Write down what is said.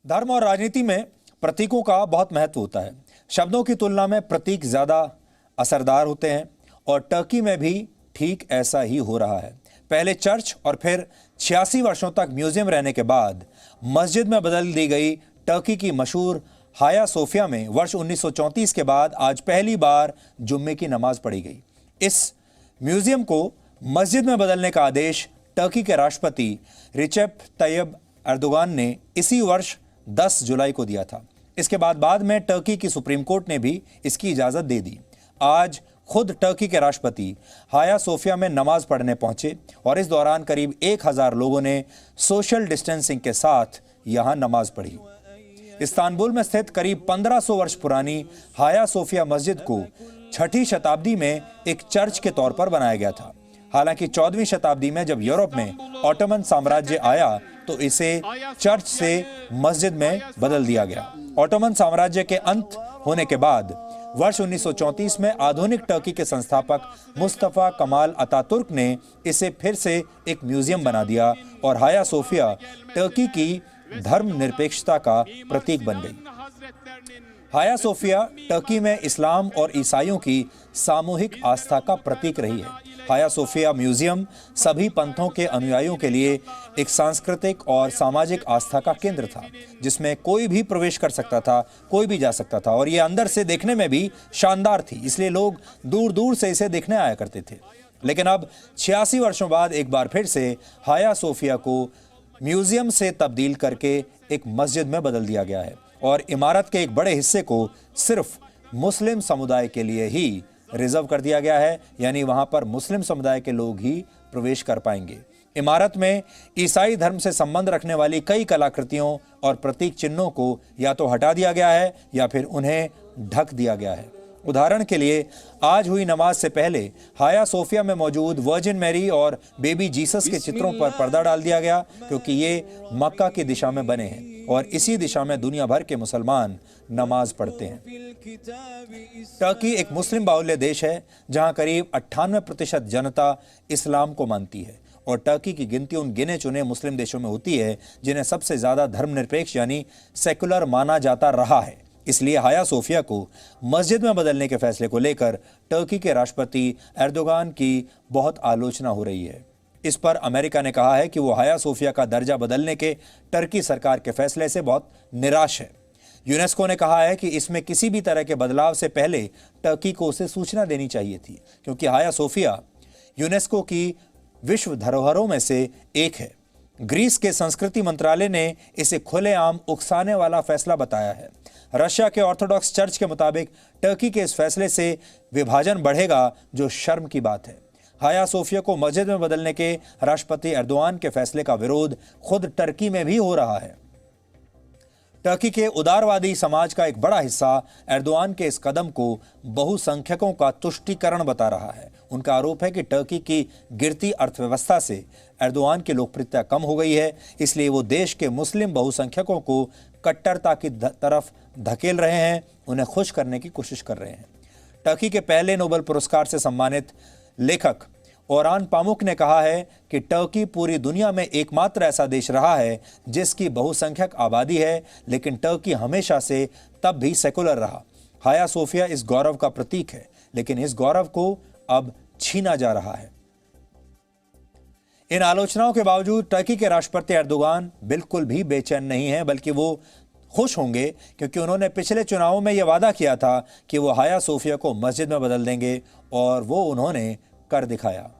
धर्म और राजनीति में प्रतीकों का बहुत महत्व होता है। शब्दों की तुलना में प्रतीक ज्यादा असरदार होते हैं और टर्की में भी ठीक ऐसा ही हो रहा है। पहले चर्च और फिर 86 वर्षों तक म्यूजियम रहने के बाद मस्जिद में बदल दी गई टर्की की मशहूर हाया सोफिया में वर्ष 1934 के बाद आज पहली बार जुम्मे की नमाज पढ़ी गई। इस म्यूजियम को मस्जिद में बदलने का आदेश टर्की के राष्ट्रपति रिसेप तैयब एर्दोगान ने इसी वर्ष 10 जुलाई को दिया था। इसके बाद में टर्की की सुप्रीम कोर्ट ने भी इसकी इजाजत दे दी। आज खुद टर्की के राष्ट्रपति हाया सोफिया में नमाज पढ़ने पहुंचे और इस दौरान करीब 1000 लोगों ने सोशल डिस्टेंसिंग के साथ यहां नमाज पढ़ी। इस्तांबुल में स्थित करीब 1500 वर्ष पुरानी हाया सोफिया मस्जिद को 6ठी शताब्दी में एक चर्च के तौर पर बनाया गया था। हालांकि 14वीं शताब्दी में जब यूरोप में ऑटोमन साम्राज्य आया तो इसे चर्च से मस्जिद में बदल दिया गया। ऑटोमन साम्राज्य के अंत होने के बाद वर्ष 1934 में आधुनिक टर्की के संस्थापक मुस्तफा कमाल अतातुर्क ने इसे फिर से एक म्यूजियम बना दिया और हाया सोफिया टर्की की धर्मनिरपेक्षता का प्रतीक बन गई। हाया सोफिया टर्की में इस्लाम और ईसाइयों की सामूहिक आस्था का प्रतीक रही है। हाया सोफिया म्यूजियम सभी पंथों के अनुयायियों के लिए एक सांस्कृतिक और सामाजिक आस्था का केंद्र था, जिसमें कोई भी प्रवेश कर सकता था, कोई भी जा सकता था और ये अंदर से देखने में भी शानदार थी, इसलिए लोग दूर दूर से इसे देखने आया करते थे। लेकिन अब 86 वर्षों बाद एक बार फिर से हाया सोफिया को म्यूजियम से तब्दील करके एक मस्जिद में बदल दिया गया है और इमारत के एक बड़े हिस्से को सिर्फ मुस्लिम समुदाय के लिए ही रिजर्व कर दिया गया है, यानी वहां पर मुस्लिम समुदाय के लोग ही प्रवेश कर पाएंगे। इमारत में ईसाई धर्म से संबंध रखने वाली कई कलाकृतियों और प्रतीक चिन्हों को या तो हटा दिया गया है या फिर उन्हें ढक दिया गया है। उदाहरण के लिए आज हुई नमाज से पहले हाया सोफिया में मौजूद वर्जिन मैरी और बेबी जीसस के चित्रों पर पर्दा डाल दिया गया, क्योंकि ये मक्का की दिशा में बने हैं और इसी दिशा में दुनिया भर के मुसलमान नमाज पढ़ते हैं। टर्की एक मुस्लिम बाहुल्य देश है जहां करीब 98% जनता इस्लाम को मानती है और टर्की की गिनती उन गिने चुने मुस्लिम देशों में होती है जिन्हें सबसे ज्यादा धर्मनिरपेक्ष यानी सेकुलर माना जाता रहा है। इसलिए हाया सोफिया को मस्जिद में बदलने के फैसले को लेकर टर्की के राष्ट्रपति एर्दोगान की बहुत आलोचना हो रही है। इस पर अमेरिका ने कहा है कि वो हाया सोफिया का दर्जा बदलने के टर्की सरकार के फैसले से बहुत निराश है। यूनेस्को ने कहा है कि इसमें किसी भी तरह के बदलाव से पहले टर्की को उसे सूचना देनी चाहिए थी, क्योंकि हाया सोफिया यूनेस्को की विश्व धरोहरों में से एक है। ग्रीस के संस्कृति मंत्रालय ने इसे खुलेआम उकसाने वाला फैसला बताया है। रशिया के ऑर्थोडॉक्स चर्च के मुताबिक टर्की के इस फैसले से विभाजन बढ़ेगा, जो शर्म की बात है। हाया सोफिया को मस्जिद में बदलने के राष्ट्रपति एर्दोगान के फैसले का विरोध खुद टर्की में भी हो रहा है। टर्की के उदारवादी समाज का एक बड़ा हिस्सा एर्दोगान के इस कदम को बहुसंख्यकों का तुष्टीकरण बता रहा है। उनका आरोप है कि टर्की की गिरती अर्थव्यवस्था से एर्दोगान की लोकप्रियता कम हो गई है, इसलिए वो देश के मुस्लिम बहुसंख्यकों को कट्टरता की तरफ धकेल रहे हैं, उन्हें खुश करने की कोशिश कर रहे हैं। टर्की के पहले नोबेल पुरस्कार से सम्मानित लेखक ओरान पामुक ने कहा है कि टर्की पूरी दुनिया में एकमात्र ऐसा देश रहा है जिसकी बहुसंख्यक आबादी है, लेकिन टर्की हमेशा से तब भी सेकुलर रहा। हाया सोफिया इस गौरव का प्रतीक है, लेकिन इस गौरव को अब छीना जा रहा है। इन आलोचनाओं के बावजूद टर्की के राष्ट्रपति एर्दोगान बिल्कुल भी बेचैन नहीं है, बल्कि वो खुश होंगे, क्योंकि उन्होंने पिछले चुनावों में यह वादा किया था कि वो हाया सोफिया को मस्जिद में बदल देंगे और वो उन्होंने कर दिखाया।